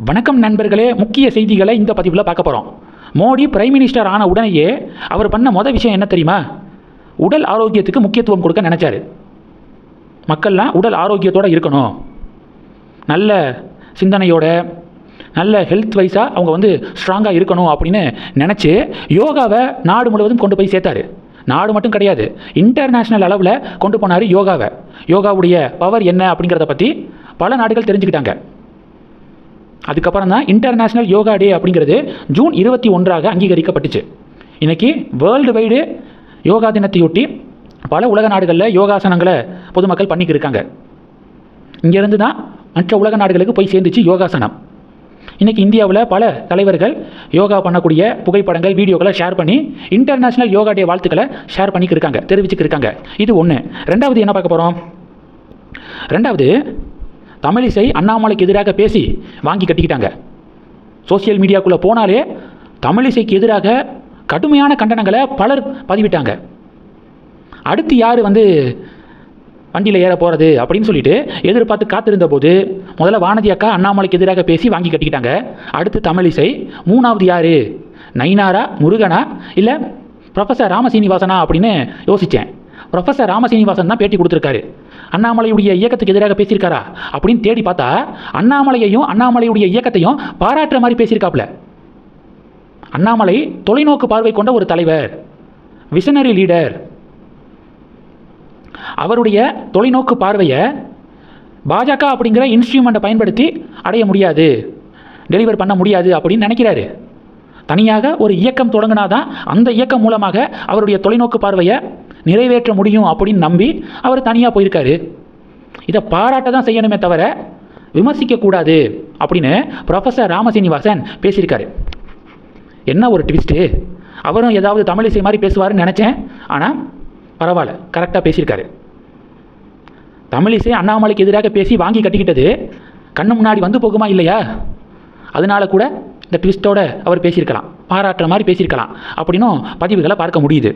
வணக்கம் நண்பர்களே, முக்கிய செய்திகளை இந்த பதிவில் பார்க்க போகிறோம். மோடி பிரைம் மினிஸ்டர் ஆன உடனேயே அவர் பண்ண மொதல் விஷயம் என்ன தெரியுமா? உடல் ஆரோக்கியத்துக்கு முக்கியத்துவம் கொடுக்க நினச்சாரு. மக்கள்லாம் உடல் ஆரோக்கியத்தோடு இருக்கணும், நல்ல சிந்தனையோட, நல்ல ஹெல்த் வைஸாக அவங்க ஸ்ட்ராங்காக இருக்கணும் அப்படின்னு நினச்சி யோகாவை நாடு முழுவதும் கொண்டு போய் சேர்த்தாரு. நாடு மட்டும் கிடையாது, இன்டர்நேஷ்னல் அளவில் கொண்டு போனார் யோகாவை. யோகாவுடைய பவர் என்ன அப்படிங்கிறத பற்றி பல நாடுகள் தெரிஞ்சுக்கிட்டாங்க. அதுக்கப்புறம் தான் இன்டர்நேஷ்னல் யோகா டே அப்படிங்கிறது ஜூன் 21 அங்கீகரிக்கப்பட்டுச்சு. இன்றைக்கி வேர்ல்டு வைடு யோகா தினத்தையொட்டி பல உலக நாடுகளில் யோகாசனங்களை பொதுமக்கள் பண்ணிக்கிருக்காங்க. இங்கேருந்து தான் மற்ற உலக நாடுகளுக்கு போய் சேர்ந்துச்சு யோகாசனம். இன்றைக்கி இந்தியாவில் பல தலைவர்கள் யோகா பண்ணக்கூடிய புகைப்படங்கள், வீடியோக்களை ஷேர் பண்ணி இன்டர்நேஷ்னல் யோகா டே வாழ்த்துக்களை ஷேர் பண்ணிக்கிருக்காங்க, தெரிவிச்சுக்கிருக்காங்க. இது ஒன்று. ரெண்டாவது என்ன பார்க்க போகிறோம்? ரெண்டாவது, தமிழிசை அண்ணாமலைக்கு எதிராக பேசி வாங்கி கட்டிக்கிட்டாங்க. சோசியல் மீடியாக்குள்ளே போனாலே தமிழிசைக்கு எதிராக கடுமையான கண்டனங்களை பலர் பதிவிட்டாங்க. அடுத்து யார் வண்டியில் ஏற போகிறது அப்படின்னு சொல்லிட்டு எதிர்பார்த்து காத்திருந்த போது முதல்ல வானதி அக்கா அண்ணாமலைக்கு எதிராக பேசி வாங்கி கட்டிக்கிட்டாங்க. அடுத்து தமிழிசை. மூணாவது யார்? நயினாரா, முருகனா, இல்லை ப்ரொஃபஸர் ராமசீனிவாசனா அப்படின்னு யோசித்தேன். ப்ரொஃபஸர் ராமசீனிவாசன் தான் பேட்டி கொடுத்துருக்காரு. அண்ணாமலையுடைய இயக்கத்துக்கு எதிராக பேசியிருக்காரா அப்படின்னு தேடி பார்த்தா அண்ணாமலையையும் அண்ணாமலையுடைய இயக்கத்தையும் பாராட்டுற மாதிரி பேசியிருக்காப்புல. அண்ணாமலை தொலைநோக்கு பார்வை கொண்ட ஒரு தலைவர், விஷனரி லீடர். அவருடைய தொலைநோக்கு பார்வையை பாஜக அப்படிங்கிற இன்ஸ்ட்ருமெண்ட்டை பயன்படுத்தி அடைய முடியாது, டெலிவர் பண்ண முடியாது அப்படின்னு நினைக்கிறாரு. தனியாக ஒரு இயக்கம் தொடங்கினாதான் அந்த இயக்கம் மூலமாக அவருடைய தொலைநோக்கு பார்வையை நிறைவேற்ற முடியும் அப்படின்னு நம்பி அவர் தனியாக போயிருக்காரு. இதை பாராட்ட தான் செய்யணுமே தவிர விமர்சிக்கக்கூடாது அப்படின்னு ப்ரொஃபஸர் ராமசீனிவாசன் பேசியிருக்காரு. என்ன ஒரு ட்விஸ்ட்டு! அவரும் ஏதாவது தமிழிசை மாதிரி பேசுவார்னு நினச்சேன், ஆனால் பரவாயில்ல, கரெக்டாக பேசியிருக்காரு. தமிழிசை அண்ணாமலைக்கு எதிராக பேசி வாங்கி கட்டிக்கிட்டது கண்ணு முன்னாடி போகுமா இல்லையா? அதனால கூட இந்த ட்விஸ்ட்டோட அவர் பேசியிருக்கலாம், பாராட்டுற மாதிரி பேசியிருக்கலாம் அப்படின்னும் பதிவுகளை பார்க்க முடியுது.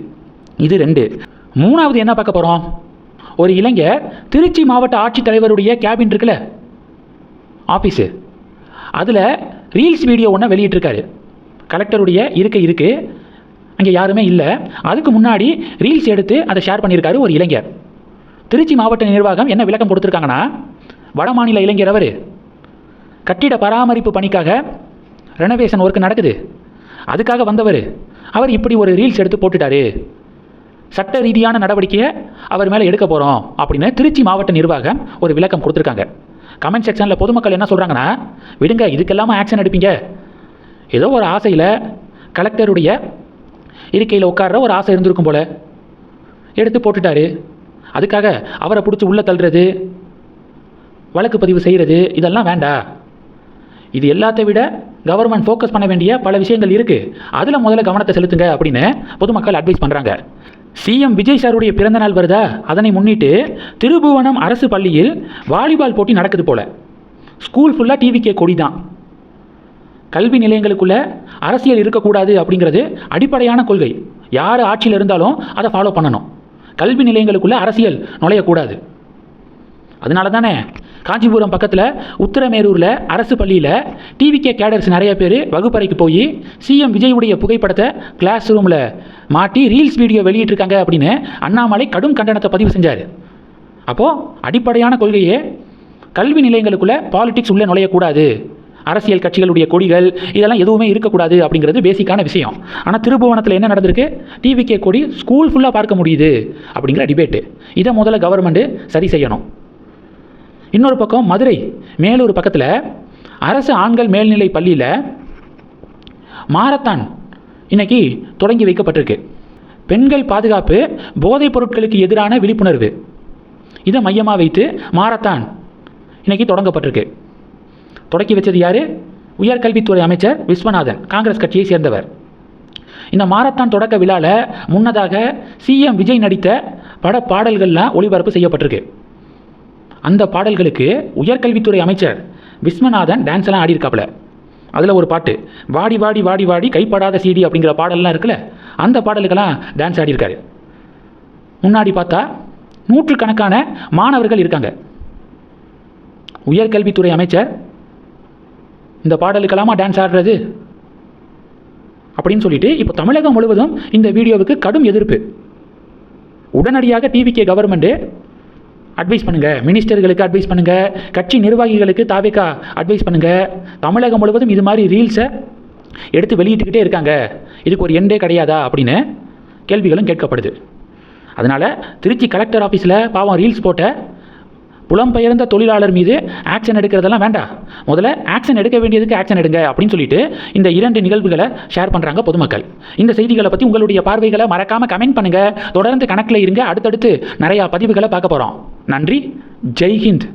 இது ரெண்டு. மூணாவது என்ன பார்க்க போகிறோம்? ஒரு இளைஞர் திருச்சி மாவட்ட ஆட்சித்தலைவருடைய கேபின் இருக்குல்ல, ஆஃபீஸு, அதில் ரீல்ஸ் வீடியோ ஒன்று வெளியிட்டிருக்காரு. கலெக்டருடைய இருக்கை இருக்குது, அங்கே யாருமே இல்லை. அதுக்கு முன்னாடி ரீல்ஸ் எடுத்து அதை ஷேர் பண்ணியிருக்காரு ஒரு இளைஞர். திருச்சி மாவட்ட நிர்வாகம் என்ன விளக்கம் கொடுத்துருக்காங்கன்னா, வட மாநில இளைஞர் அவர், கட்டிட பராமரிப்பு பணிக்காக ரெனோவேஷன் ஒர்க் நடக்குது, அதுக்காக வந்தவர், அவர் இப்படி ஒரு ரீல்ஸ் எடுத்து போட்டுட்டாரு, சட்ட ரீதியான நடவடிக்கையை அவர் மேலே எடுக்க போகிறோம் அப்படின்னு திருச்சி மாவட்ட நிர்வாகம் ஒரு விளக்கம் கொடுத்துருக்காங்க. கமெண்ட் செக்ஷனில் பொதுமக்கள் என்ன சொல்கிறாங்கன்னா, விடுங்க, இதுக்கெல்லாமல் ஆக்ஷன் எடுப்பீங்க, ஏதோ ஒரு ஆசையில் கலெக்டருடைய இருக்கையில் உட்கார்ற ஒரு ஆசை இருந்திருக்கும் போல் எடுத்து போட்டுட்டாரு, அதுக்காக அவரை பிடிச்சி உள்ளே தள்ளுறது, வழக்கு பதிவு செய்கிறது, இதெல்லாம் வேண்டாம். இது எல்லாத்தை விட கவர்மெண்ட் ஃபோக்கஸ் பண்ண வேண்டிய பல விஷயங்கள் இருக்குது, அதில் முதல்ல கவனத்தை செலுத்துங்க அப்படின்னு பொதுமக்கள் அட்வைஸ் பண்ணுறாங்க. சிஎம் விஜய் சாருடைய பிறந்தநாள் வருதா, அதனை முன்னிட்டு திருபுவனம் அரசு பள்ளியில் வாலிபால் போட்டி நடக்குது போல். ஸ்கூல் ஃபுல்லாக டிவிகே கொடி தான். கல்வி நிலையங்களுக்குள்ளே அரசியல் இருக்கக்கூடாது அப்படிங்கிறது அடிப்படையான கொள்கை. யார் ஆட்சியில் இருந்தாலும் அதை ஃபாலோ பண்ணணும். கல்வி நிலையங்களுக்குள்ளே அரசியல் நுழையக்கூடாது. அதனால தானே காஞ்சிபுரம் பக்கத்தில் உத்தரமேரூரில் அரசு பள்ளியில் டிவிகே கேடர்ஸ் நிறைய பேர் வகுப்பறைக்கு போய் சிஎம் விஜயுடைய புகைப்படத்தை கிளாஸ் ரூமில் மாட்டி ரீல்ஸ் வீடியோ வெளியிட்டிருக்காங்க அப்படின்னு அண்ணாமலை கடும் கண்டனத்தை பதிவு செஞ்சார். அப்போது அடிப்படையான கொள்கையே கல்வி நிலையங்களுக்குள்ளே பாலிடிக்ஸ் உள்ளே நுழையக்கூடாது, அரசியல் கட்சிகளுடைய கொடிகள் இதெல்லாம் எதுவுமே இருக்கக்கூடாது அப்படிங்கிறது பேசிக்கான விஷயம். ஆனால் திருபுவனத்தில் என்ன நடந்திருக்கு? டிவிகே கொடி ஸ்கூல் ஃபுல்லாக பார்க்க முடியுது அப்படிங்கிற டிபேட்டு. இதை முதல்ல கவர்மெண்ட்டு சரி செய்யணும். இன்னொரு பக்கம் மதுரை மேலூர் பக்கத்தில் அரசு ஆண்கள் மேல்நிலை பள்ளியில் மாரத்தான் இன்னைக்கு தொடங்கி வைக்கப்பட்டிருக்கு. பெண்கள் பாதுகாப்பு, போதைப் பொருட்களுக்கு எதிரான விழிப்புணர்வு, இதை மையமாக வைத்து மாரத்தான் இன்னைக்கு தொடங்கப்பட்டிருக்கு. தொடக்கி வச்சது யார்? உயர்கல்வித்துறை அமைச்சர் விஸ்வநாதன், காங்கிரஸ் கட்சியை சேர்ந்தவர். இந்த மாரத்தான் தொடக்க விழாவில் முன்னதாக சிஎம் விஜய் நடித்த பட பாடல்கள்லாம் ஒளிபரப்பு செய்யப்பட்டிருக்கு. அந்த பாடல்களுக்கு உயர்கல்வித்துறை அமைச்சர் விஸ்வநாதன் டான்ஸ் எல்லாம் ஆடியிருக்காப்புல. அதில் ஒரு பாட்டு, வாடி வாடி வாடி வாடி கைப்படாத சீடி அப்படிங்கிற பாடல்லாம் இருக்குல்ல, அந்த பாடலுக்கெல்லாம் டான்ஸ் ஆடியிருக்காரு. முன்னாடி பார்த்தா நூற்றுக்கணக்கான மாணவர்கள் இருக்காங்க. உயர்கல்வித்துறை அமைச்சர் இந்த பாடலுக்கெல்லாமா டான்ஸ் ஆடுறது அப்படின்னு சொல்லிட்டு இப்போ தமிழகம் முழுவதும் இந்த வீடியோவுக்கு கடும் எதிர்ப்பு. உடனடியாக டிவிகே கவர்மெண்ட்டு அட்வைஸ் பண்ணுங்கள், மினிஸ்டர்களுக்கு அட்வைஸ் பண்ணுங்கள், கட்சி நிர்வாகிகளுக்கு தாவேக்கா அட்வைஸ் பண்ணுங்கள். தமிழகம் முழுவதும் இது மாதிரி ரீல்ஸை எடுத்து வெளியிட்டுக்கிட்டே இருக்காங்க, இதுக்கு ஒரு எண்டே கிடையாதா அப்படின்னு கேள்விகளும் கேட்கப்படுது. அதனால் திருச்சி கலெக்டர் ஆஃபீஸில் பாவம் ரீல்ஸ் போட்ட புலம்பெயர்ந்த தொழிலாளர் மீது ஆக்ஷன் எடுக்கிறதெல்லாம் வேண்டாம், முதல்ல ஆக்ஷன் எடுக்க வேண்டியதுக்கு ஆக்ஷன் எடுங்க அப்படின்னு சொல்லிட்டு இந்த 2 நிகழ்வுகளை ஷேர் பண்ணுறாங்க பொதுமக்கள். இந்த செய்திகளை பற்றி உங்களுடைய பார்வைகளை மறக்காமல் கமெண்ட் பண்ணுங்கள். தொடர்ந்து கணக்கில் இருங்க, அடுத்தடுத்து நிறையா பதிவுகளை பார்க்க போகிறோம். நன்றி. ஜெய்ஹிந்த்.